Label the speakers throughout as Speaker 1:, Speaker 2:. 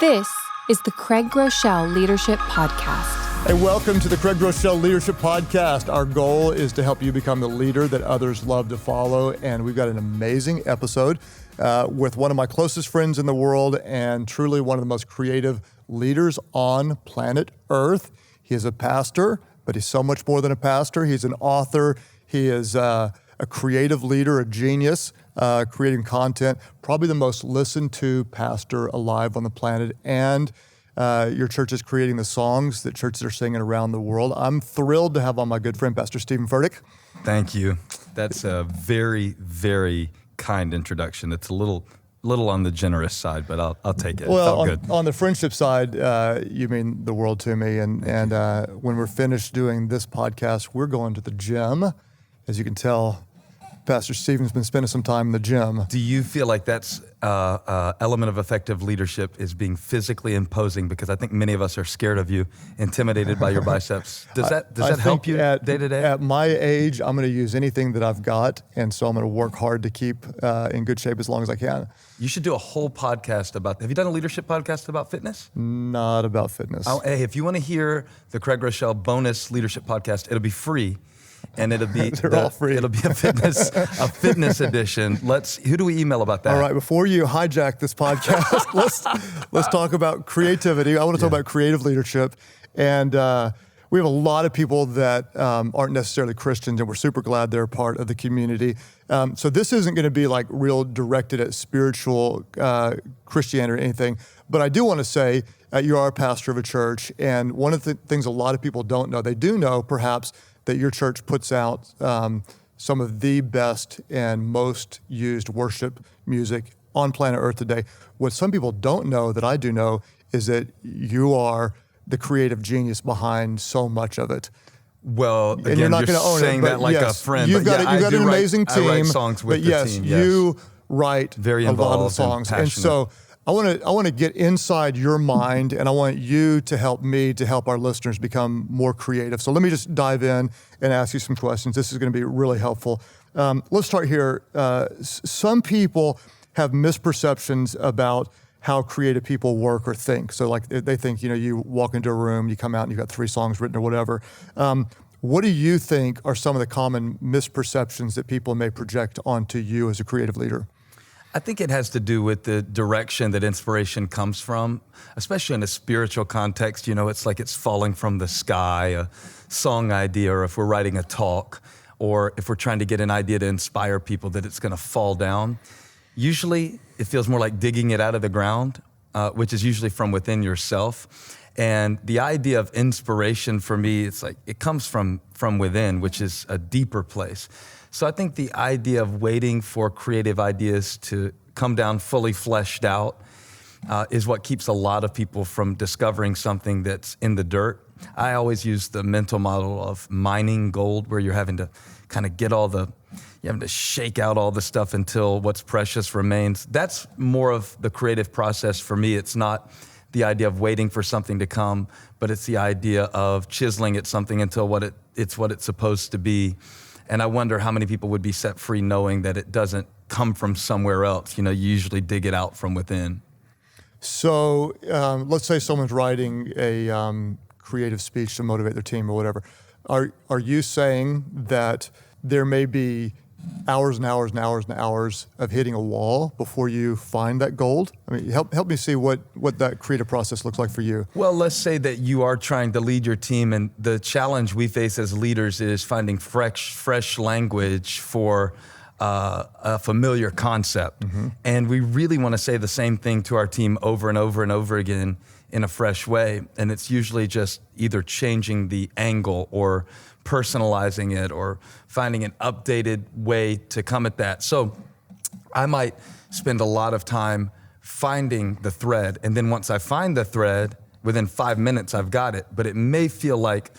Speaker 1: This is the Craig Groeschel Leadership Podcast.
Speaker 2: Hey, welcome to the Craig Groeschel Leadership Podcast. Our goal is to help you become the leader that others love to follow. And we've got an amazing episode with one of my closest friends in the world and truly one of the most creative leaders on planet Earth. He is a pastor, but he's so much more than a pastor. He's an author. He is a creative leader, a genius, creating content, probably the most listened to pastor alive on the planet. And your church is creating the songs that churches are singing around the world. I'm thrilled to have on my good friend, Pastor Steven Furtick.
Speaker 3: Thank you. That's a very, very kind introduction. It's a little on the generous side, but I'll take it.
Speaker 2: Well,
Speaker 3: it felt good.
Speaker 2: On the friendship side, you mean the world to me. And when we're finished doing this podcast, we're going to the gym. As you can tell, Pastor Steven's been spending some time in the gym.
Speaker 3: Do you feel like that's element of effective leadership is being physically imposing? Because I think many of us are scared of you, intimidated by your biceps. Does that help you day to day?
Speaker 2: At my age, I'm going to use anything that I've got, and so I'm going to work hard to keep in good shape as long as I can.
Speaker 3: You should do a whole podcast about. Have you done a leadership podcast about fitness?
Speaker 2: Not about fitness.
Speaker 3: Hey, if you want to hear the Craig Groeschel bonus leadership podcast, it'll be free. And it'll be
Speaker 2: all free.
Speaker 3: It'll be a fitness edition. Who do we email about that?
Speaker 2: All right, before you hijack this podcast, let's talk about creativity. I want to talk about creative leadership, and we have a lot of people that aren't necessarily Christians, and we're super glad they're a part of the community. So this isn't going to be like real directed at spiritual Christianity or anything, but I do want to say you are a pastor of a church, and one of the things a lot of people don't know, they do know perhaps that your church puts out some of the best and most used worship music on planet Earth today. What some people don't know that I do know is that you are the creative genius behind so much of it.
Speaker 3: Well,
Speaker 2: and
Speaker 3: again,
Speaker 2: you're not going to own
Speaker 3: saying
Speaker 2: it,
Speaker 3: that like
Speaker 2: yes,
Speaker 3: a friend.
Speaker 2: You've got an amazing team.
Speaker 3: I write songs with
Speaker 2: the
Speaker 3: team.
Speaker 2: Yes, you write
Speaker 3: very
Speaker 2: a lot of the
Speaker 3: involved
Speaker 2: songs,
Speaker 3: and
Speaker 2: so I want to get inside your mind, and I want you to help me to help our listeners become more creative. So let me just dive in and ask you some questions. This is going to be really helpful. Let's start here. Some people have misperceptions about how creative people work or think. So like they think, you walk into a room, you come out and you've got 3 songs written or whatever. What do you think are some of the common misperceptions that people may project onto you as a creative leader?
Speaker 3: I think it has to do with the direction that inspiration comes from, especially in a spiritual context. It's like it's falling from the sky, a song idea, or if we're writing a talk, or if we're trying to get an idea to inspire people, that it's going to fall down. Usually, it feels more like digging it out of the ground, which is usually from within yourself. And the idea of inspiration for me, it's like it comes from within, which is a deeper place. So I think the idea of waiting for creative ideas to come down fully fleshed out is what keeps a lot of people from discovering something that's in the dirt. I always use the mental model of mining gold, where you're having to kind of you're having to shake out all the stuff until what's precious remains. That's more of the creative process for me. It's not the idea of waiting for something to come, but it's the idea of chiseling at something until it's what it's supposed to be. And I wonder how many people would be set free knowing that it doesn't come from somewhere else. You usually dig it out from within.
Speaker 2: So let's say someone's writing a creative speech to motivate their team or whatever. Are you saying that there may be hours and hours and hours and hours of hitting a wall before you find that gold? I mean, help me see what that creative process looks like for you.
Speaker 3: Well, let's say that you are trying to lead your team, and the challenge we face as leaders is finding fresh language for a familiar concept. Mm-hmm. And we really want to say the same thing to our team over and over and over again in a fresh way. And it's usually just either changing the angle or personalizing it or finding an updated way to come at that. So I might spend a lot of time finding the thread, and then once I find the thread, within 5 minutes I've got it, but it may feel like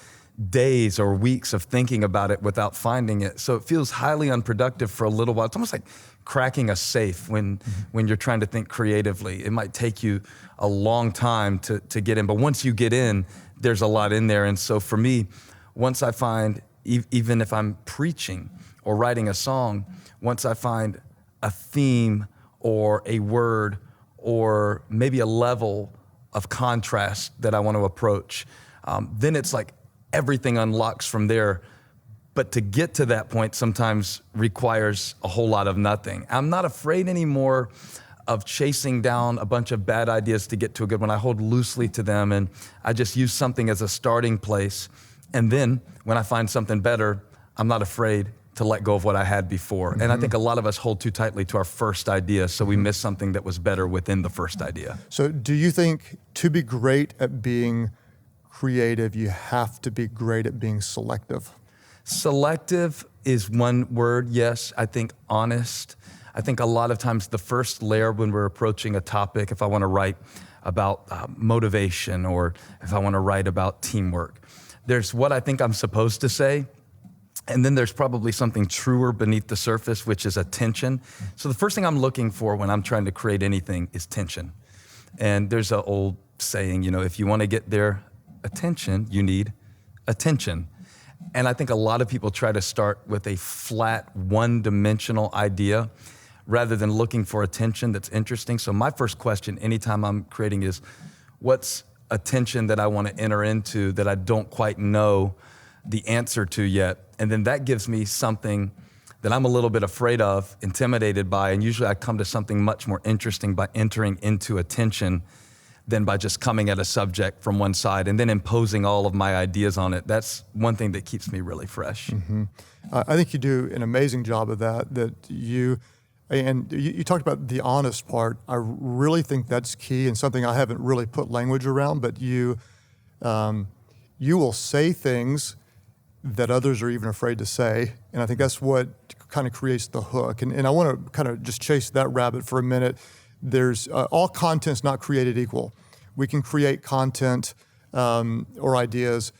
Speaker 3: days or weeks of thinking about it without finding it. So it feels highly unproductive for a little while. It's almost like cracking a safe when you're trying to think creatively. It might take you a long time to get in, but once you get in, there's a lot in there. And so for me, once I find, even if I'm preaching or writing a song, once I find a theme or a word or maybe a level of contrast that I want to approach. Then it's like everything unlocks from there. But to get to that point sometimes requires a whole lot of nothing. I'm not afraid anymore of chasing down a bunch of bad ideas to get to a good one. I hold loosely to them, and I just use something as a starting place. And then when I find something better, I'm not afraid to let go of what I had before. And I think a lot of us hold too tightly to our first idea, so we miss something that was better within the first idea.
Speaker 2: So do you think to be great at being creative, you have to be great at being selective?
Speaker 3: Selective is one word, yes. I think honest. I think a lot of times the first layer when we're approaching a topic, if I want to write about motivation or if I want to write about teamwork, there's what I think I'm supposed to say, and then there's probably something truer beneath the surface, which is a tension. So the first thing I'm looking for when I'm trying to create anything is tension. And there's an old saying, if you want to get their attention, you need attention. And I think a lot of people try to start with a flat, one-dimensional idea rather than looking for attention that's interesting. So my first question anytime I'm creating is, what's a tension that I want to enter into that I don't quite know the answer to yet? And then that gives me something that I'm a little bit afraid of, intimidated by, and usually I come to something much more interesting by entering into a tension than by just coming at a subject from one side and then imposing all of my ideas on it. That's one thing that keeps me really fresh.
Speaker 2: Mm-hmm. I think you do an amazing job of that you talked about the honest part. I really think that's key and something I haven't really put language around, but you will say things that others are even afraid to say. And I think that's what kind of creates the hook. And I want to kind of just chase that rabbit for a minute. There's all content's not created equal. We can create content or ideas,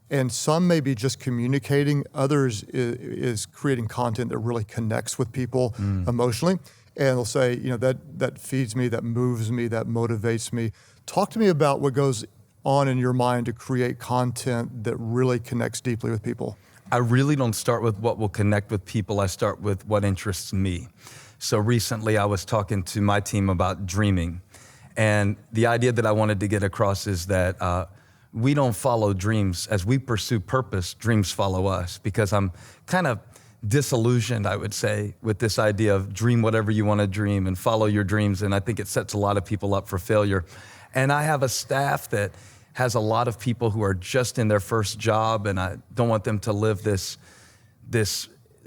Speaker 2: and some may be just communicating. Others is creating content that really connects with people emotionally. And they'll say, that feeds me, that moves me, that motivates me. Talk to me about what goes on in your mind to create content that really connects deeply with people.
Speaker 3: I really don't start with what will connect with people. I start with what interests me. So recently I was talking to my team about dreaming. And the idea that I wanted to get across is that we don't follow dreams. As we pursue purpose, dreams follow us. Because I'm kind of disillusioned, I would say, with this idea of dream whatever you want to dream and follow your dreams. And I think it sets a lot of people up for failure. And I have a staff that has a lot of people who are just in their first job, and I don't want them to live this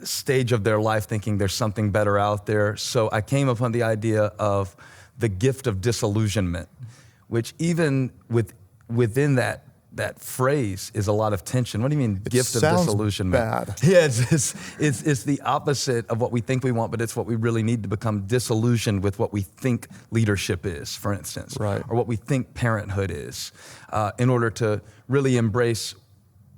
Speaker 3: stage of their life thinking there's something better out there. So I came upon the idea of the gift of disillusionment, which even within that phrase is a lot of tension. What do you mean, gift of disillusionment?
Speaker 2: Bad.
Speaker 3: Yeah, it's the opposite of what we think we want, but it's what we really need to become disillusioned with what we think leadership is, for instance,
Speaker 2: right,
Speaker 3: or what we think parenthood is, in order to really embrace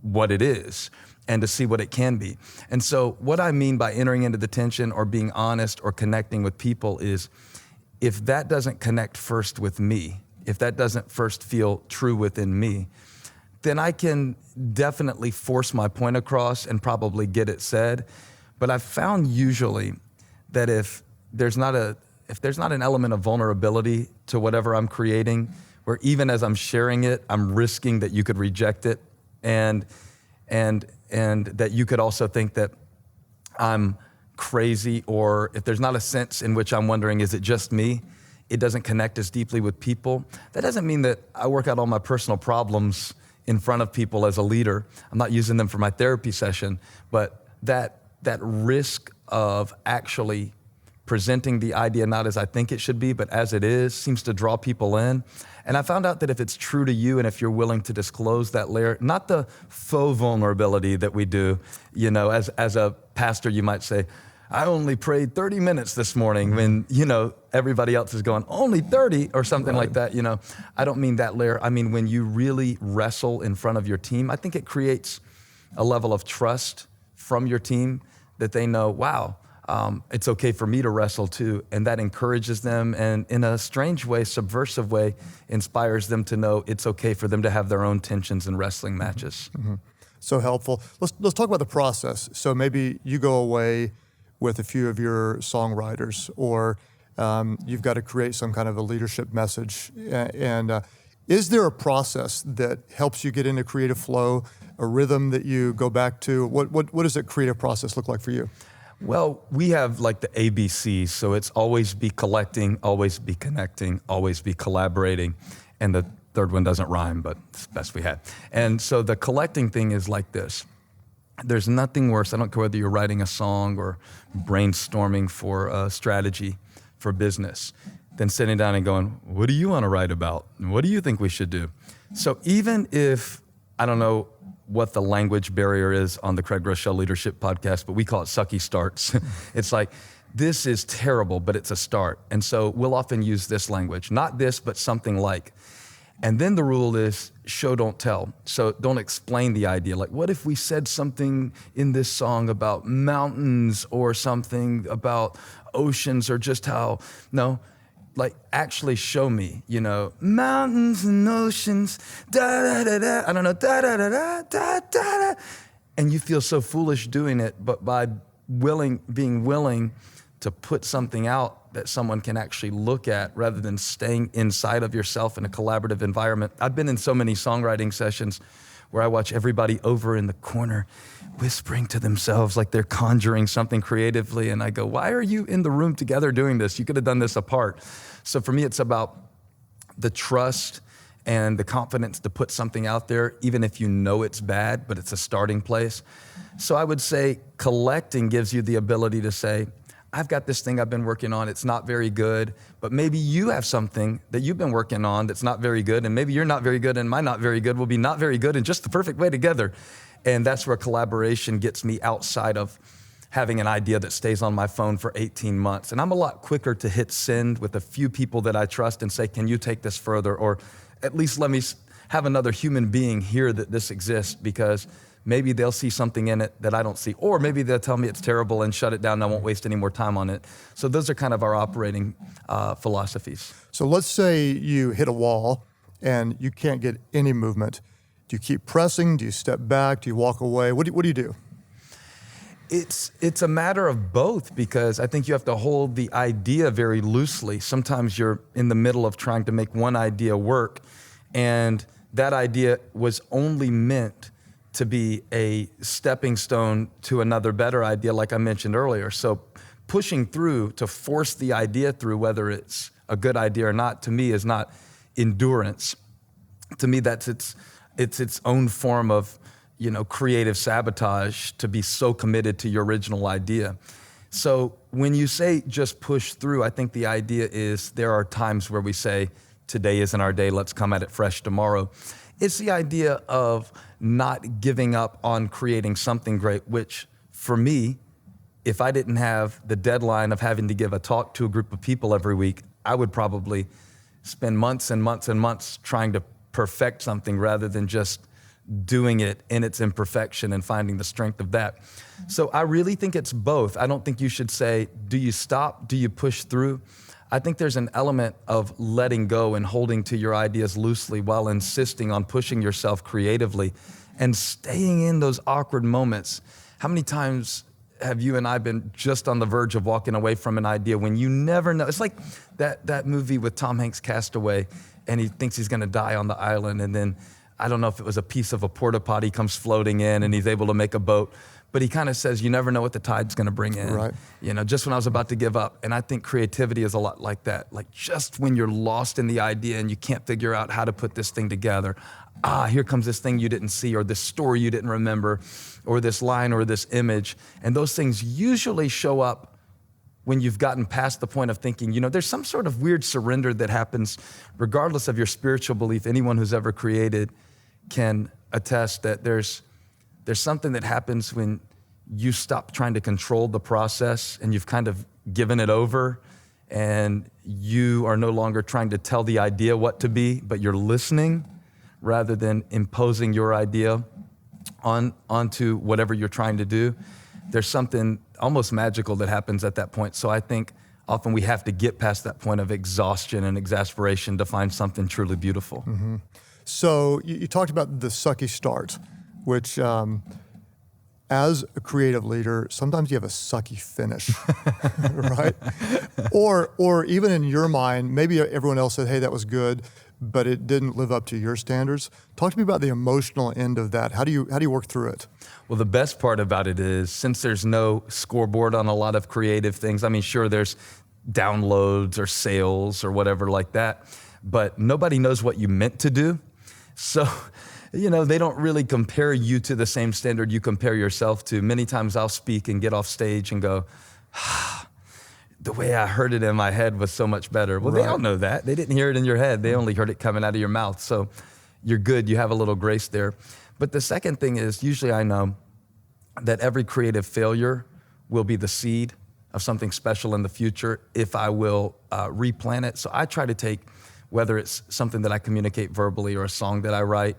Speaker 3: what it is and to see what it can be. And so what I mean by entering into the tension or being honest or connecting with people is, if that doesn't connect first with me, if that doesn't first feel true within me, then I can definitely force my point across and probably get it said. But I've found usually that if there's not an element of vulnerability to whatever I'm creating, where even as I'm sharing it, I'm risking that you could reject it, and that you could also think that I'm crazy, or if there's not a sense in which I'm wondering, is it just me? It doesn't connect as deeply with people. That doesn't mean that I work out all my personal problems in front of people as a leader. I'm not using them for my therapy session, but that risk of actually presenting the idea not as I think it should be, but as it is, seems to draw people in. And I found out that if it's true to you and if you're willing to disclose that layer, not the faux vulnerability that we do, as a pastor, you might say, I only prayed 30 minutes this morning when, everybody else is going, only 30 or something like that. I don't mean that layer. I mean, when you really wrestle in front of your team, I think it creates a level of trust from your team that they know, wow, it's okay for me to wrestle too. And that encourages them, and in a strange way, subversive way, inspires them to know it's okay for them to have their own tensions and wrestling matches.
Speaker 2: Mm-hmm. So helpful. Let's talk about the process. So maybe you go away with a few of your songwriters, or You've got to create some kind of a leadership message. And is there a process that helps you get into creative flow, a rhythm that you go back to? What does that creative process look like for you?
Speaker 3: Well, we have like the ABCs, so it's always be collecting, always be connecting, always be collaborating, and the third one doesn't rhyme, but it's the best we had. And so the collecting thing is like this. There's nothing worse, I don't care whether you're writing a song or brainstorming for a strategy for business, than sitting down and going, what do you want to write about? What do you think we should do? So even if, I don't know what the language barrier is on the Craig Groeschel Leadership Podcast, but we call it Suckish Starts. It's like, this is terrible, but it's a start. And so we'll often use this language, not this, but something like. And then the rule is show, don't tell. So don't explain the idea. Like, what if we said something in this song about mountains or something about oceans or just how, no, like actually show me, mountains and oceans, da da da da, I don't know, da da da da da da. And you feel so foolish doing it, but by being willing to put something out that someone can actually look at rather than staying inside of yourself in a collaborative environment. I've been in so many songwriting sessions where I watch everybody over in the corner whispering to themselves like they're conjuring something creatively. And I go, why are you in the room together doing this? You could have done this apart. So for me, it's about the trust and the confidence to put something out there, even if you know it's bad, but it's a starting place. So I would say collecting gives you the ability to say, I've got this thing I've been working on, it's not very good, but maybe you have something that you've been working on that's not very good, and maybe you're not very good and my not very good will be not very good in just the perfect way together. And that's where collaboration gets me outside of having an idea that stays on my phone for 18 months. And I'm a lot quicker to hit send with a few people that I trust and say, can you take this further? Or at least let me have another human being hear that this exists, because maybe they'll see something in it that I don't see. Or maybe they'll tell me it's terrible and shut it down and I won't waste any more time on it. So those are kind of our operating philosophies.
Speaker 2: So let's say you hit a wall and you can't get any movement. Do you keep pressing? Do you step back? Do you walk away? What do you do?
Speaker 3: It's a matter of both, because I think you have to hold the idea very loosely. Sometimes you're in the middle of trying to make one idea work, and that idea was only meant to be a stepping stone to another better idea, like I mentioned earlier. So pushing through to force the idea through, whether it's a good idea or not, to me is not endurance. To me, that's its own form of creative sabotage, to be so committed to your original idea. So when you say just push through, I think the idea is there are times where we say, today isn't our day, let's come at it fresh tomorrow. It's the idea of not giving up on creating something great, which for me, if I didn't have the deadline of having to give a talk to a group of people every week, I would probably spend months and months and months trying to perfect something rather than just doing it in its imperfection and finding the strength of that. So I really think it's both. I don't think you should say, do you stop? Do you push through? I think there's an element of letting go and holding to your ideas loosely while insisting on pushing yourself creatively and staying in those awkward moments. How many times have you and I been just on the verge of walking away from an idea when you never know? It's like that movie with Tom Hanks, Castaway, and he thinks he's gonna die on the island, and then I don't know if it was a piece of a porta potty comes floating in and he's able to make a boat, but he kind of says, you never know what the tide's gonna bring in.
Speaker 2: Right.
Speaker 3: Just when I was about to give up. And I think creativity is a lot like that. Like just when you're lost in the idea and you can't figure out how to put this thing together, here comes this thing you didn't see, or this story you didn't remember, or this line or this image. And those things usually show up when you've gotten past the point of thinking, there's some sort of weird surrender that happens regardless of your spiritual belief. Anyone who's ever created can attest that there's something that happens when you stop trying to control the process and you've kind of given it over, and you are no longer trying to tell the idea what to be, but you're listening rather than imposing your idea onto whatever you're trying to do. There's something almost magical that happens at that point. So I think often we have to get past that point of exhaustion and exasperation to find something truly beautiful.
Speaker 2: Mm-hmm. So you talked about the Suckish Start, which as a creative leader, sometimes you have a sucky finish, right? Or even in your mind, maybe everyone else said, hey, that was good, but it didn't live up to your standards. Talk to me about the emotional end of that. How do you work through it?
Speaker 3: Well, the best part about it is, since there's no scoreboard on a lot of creative things, I mean, sure, there's downloads or sales or whatever like that, but nobody knows what you meant to do. So, they don't really compare you to the same standard you compare yourself to. Many times I'll speak and get off stage and go, the way I heard it in my head was so much better. Well, They all know that. They didn't hear it in your head. They only heard it coming out of your mouth. So you're good. You have a little grace there. But the second thing is, usually I know that every creative failure will be the seed of something special in the future if I will replant it. So I try to take, whether it's something that I communicate verbally or a song that I write,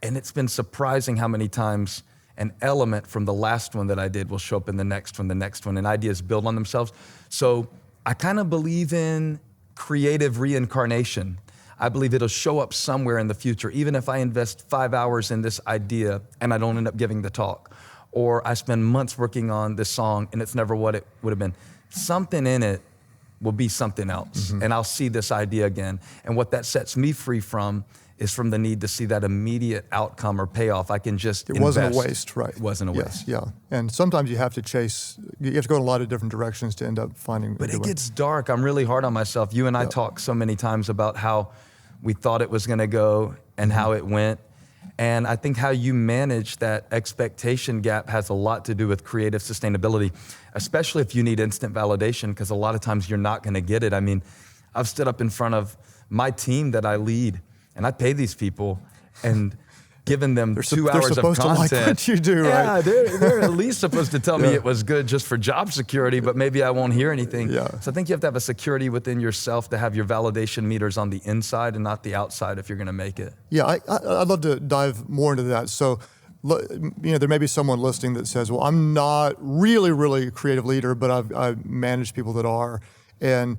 Speaker 3: and it's been surprising how many times an element from the last one that I did will show up in the next one, and ideas build on themselves. So I kind of believe in creative reincarnation. I believe it'll show up somewhere in the future, even if I invest 5 hours in this idea and I don't end up giving the talk, or I spend months working on this song and it's never what it would have been. Something in it will be something else, and I'll see this idea again. And what that sets me free from is from the need to see that immediate outcome or payoff. I can just invest.
Speaker 2: Wasn't a waste, right?
Speaker 3: It wasn't a waste.
Speaker 2: Yeah. And sometimes you have to go in a lot of different directions to end up finding.
Speaker 3: But it gets dark. I'm really hard on myself. You and I talk so many times about how we thought it was going to go and how it went. And I think how you manage that expectation gap has a lot to do with creative sustainability, especially if you need instant validation, because a lot of times you're not going to get it. I mean, I've stood up in front of my team that I lead, and I pay these people and given them 2 hours of content.
Speaker 2: They're supposed to like what you do, right?
Speaker 3: Yeah, they're at least supposed to tell me it was good just for job security, but maybe I won't hear anything.
Speaker 2: Yeah.
Speaker 3: So I think you have to have a security within yourself to have your validation meters on the inside and not the outside if you're going to make it.
Speaker 2: Yeah, I'd love to dive more into that. So, there may be someone listening that says, well, I'm not really a creative leader, but I've managed people that are. And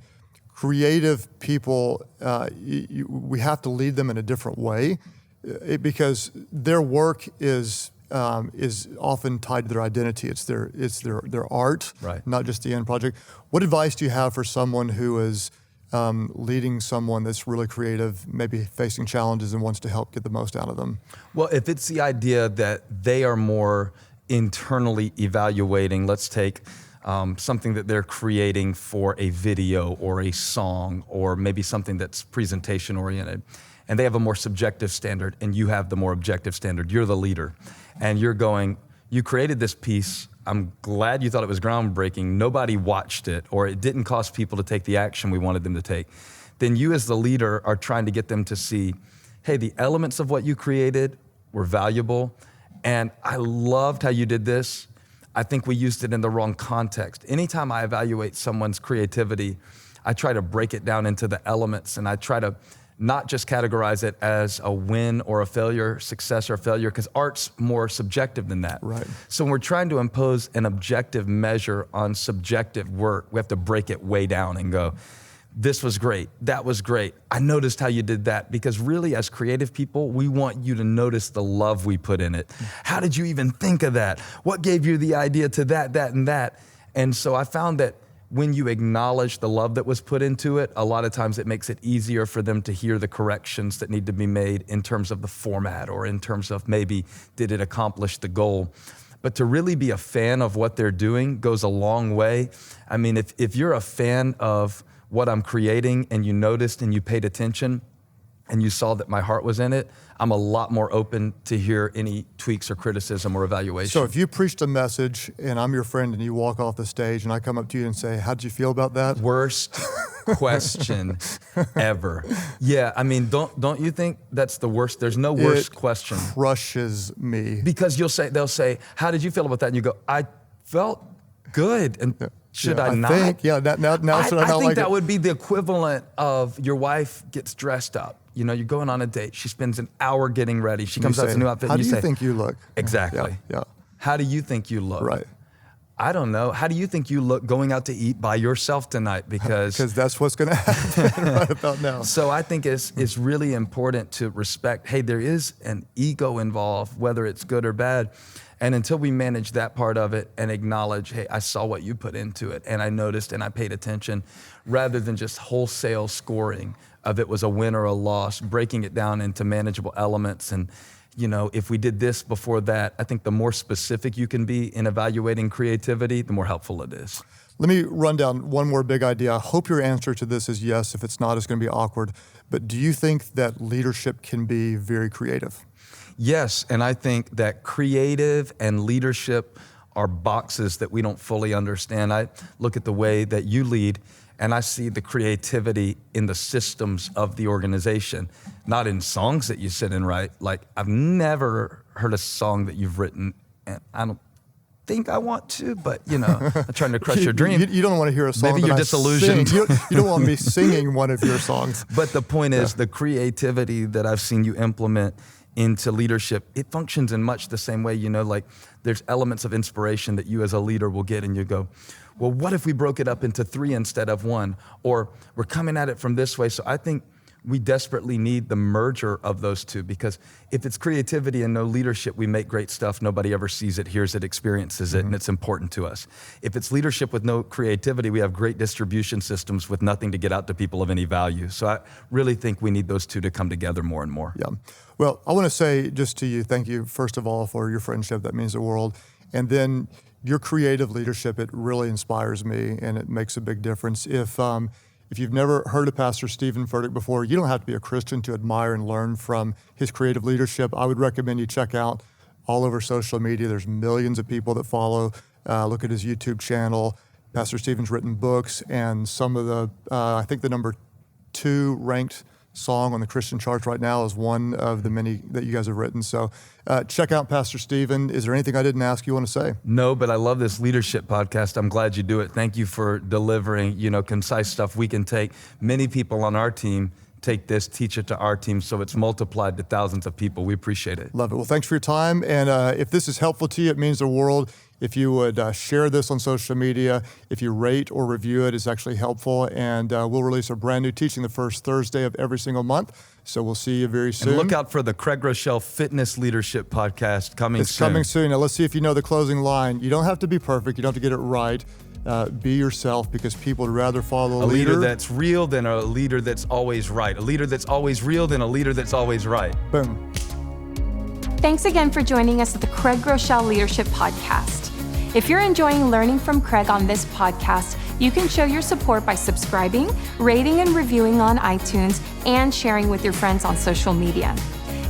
Speaker 2: creative people, we have to lead them in a different way because their work is often tied to their identity. It's their art,
Speaker 3: right,
Speaker 2: not just the end project. What advice do you have for someone who is leading someone that's really creative, maybe facing challenges and wants to help get the most out of them?
Speaker 3: Well, if it's the idea that they are more internally evaluating, let's take something that they're creating for a video or a song or maybe something that's presentation oriented, and they have a more subjective standard and you have the more objective standard. You're the leader and you're going, you created this piece. I'm glad you thought it was groundbreaking. Nobody watched it, or it didn't cause people to take the action we wanted them to take. Then you as the leader are trying to get them to see, hey, the elements of what you created were valuable. And I loved how you did this. I think we used it in the wrong context. Anytime I evaluate someone's creativity, I try to break it down into the elements, and I try to not just categorize it as a win or a failure, success or failure, because art's more subjective than that.
Speaker 2: Right.
Speaker 3: So when we're trying to impose an objective measure on subjective work, we have to break it way down and go, this was great, that was great. I noticed how you did that, because really as creative people, we want you to notice the love we put in it. How did you even think of that? What gave you the idea to that, and that? And so I found that when you acknowledge the love that was put into it, a lot of times it makes it easier for them to hear the corrections that need to be made in terms of the format or in terms of maybe did it accomplish the goal. But to really be a fan of what they're doing goes a long way. I mean, if you're a fan of what I'm creating and you noticed and you paid attention and you saw that my heart was in it, I'm a lot more open to hear any tweaks or criticism or evaluation.
Speaker 2: So if you preached a message and I'm your friend and you walk off the stage and I come up to you and say, how'd you feel about that?
Speaker 3: Worst question ever. Yeah, I mean, don't you think that's the worst? There's no worse question.
Speaker 2: It crushes me.
Speaker 3: Because they'll say, how did you feel about that? And you go, I felt good. And should I not?
Speaker 2: Now I
Speaker 3: think that would be the equivalent of your wife gets dressed up. You know, you're going on a date. She spends an hour getting ready. She comes out with a new outfit.
Speaker 2: How
Speaker 3: and
Speaker 2: do you
Speaker 3: say,
Speaker 2: think you look?
Speaker 3: Exactly.
Speaker 2: Yeah.
Speaker 3: How do you think you look?
Speaker 2: Right.
Speaker 3: I don't know. How do you think you look going out to eat by yourself tonight? Because
Speaker 2: that's what's going to happen right about now.
Speaker 3: So I think it's really important to respect, hey, there is an ego involved, whether it's good or bad. And until we manage that part of it and acknowledge, hey, I saw what you put into it and I noticed and I paid attention, rather than just wholesale scoring of it was a win or a loss, breaking it down into manageable elements. And, if we did this before that, I think the more specific you can be in evaluating creativity, the more helpful it is.
Speaker 2: Let me run down one more big idea. I hope your answer to this is yes. If it's not, it's going to be awkward. But do you think that leadership can be very creative?
Speaker 3: Yes, and I think that creative and leadership are boxes that we don't fully understand. I look at the way that you lead, and I see the creativity in the systems of the organization, not in songs that you sit and write. Like, I've never heard a song that you've written, and I don't think I want to, but I'm trying to crush your dream.
Speaker 2: You don't want to hear a song.
Speaker 3: Maybe you're disillusioned.
Speaker 2: You don't want me singing one of your songs.
Speaker 3: But the point is, the creativity that I've seen you implement into leadership, it functions in much the same way, like there's elements of inspiration that you as a leader will get and you go, well, what if we broke it up into 3 instead of 1? Or we're coming at it from this way. So I think we desperately need the merger of those two, because if it's creativity and no leadership, we make great stuff. Nobody ever sees it, hears it, experiences it, and it's important to us. If it's leadership with no creativity, we have great distribution systems with nothing to get out to people of any value. So I really think we need those two to come together more and more.
Speaker 2: Yeah. Well, I want to say just to you, thank you, first of all, for your friendship. That means the world. And then your creative leadership, it really inspires me, and it makes a big difference. If you've never heard of Pastor Steven Furtick before, you don't have to be a Christian to admire and learn from his creative leadership. I would recommend you check out all over social media. There's millions of people that follow. Look at his YouTube channel. Pastor Steven's written books, and some of the, I think the number 2 ranked song on the Christian charts right now is one of the many that you guys have written. So check out Pastor Steven. Is there anything I didn't ask you want to say?
Speaker 3: No, but I love this leadership podcast. I'm glad you do it. Thank you for delivering, concise stuff we can take. Many people on our team take this, teach it to our team, so it's multiplied to thousands of people. We appreciate it.
Speaker 2: Love it. Well, thanks for your time. And if this is helpful to you, it means the world. If you would share this on social media, if you rate or review it, it's actually helpful. And we'll release a brand new teaching the first Thursday of every single month. So we'll see you very soon.
Speaker 3: And look out for the Craig Groeschel Fitness Leadership Podcast coming soon.
Speaker 2: It's coming soon. Now let's see if you know the closing line. You don't have to be perfect. You don't have to get it right. Be yourself, because people would rather follow a leader
Speaker 3: that's real than a leader that's always right. A leader that's always real than a leader that's always right.
Speaker 2: Boom.
Speaker 1: Thanks again for joining us at the Craig Groeschel Leadership Podcast. If you're enjoying learning from Craig on this podcast, you can show your support by subscribing, rating and reviewing on iTunes, and sharing with your friends on social media.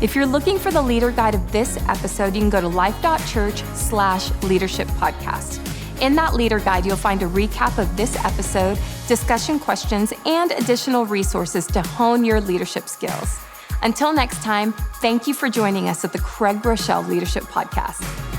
Speaker 1: If you're looking for the leader guide of this episode, you can go to Life.Church/leadership podcast. In that leader guide, you'll find a recap of this episode, discussion questions, and additional resources to hone your leadership skills. Until next time, thank you for joining us at the Craig Groeschel Leadership Podcast.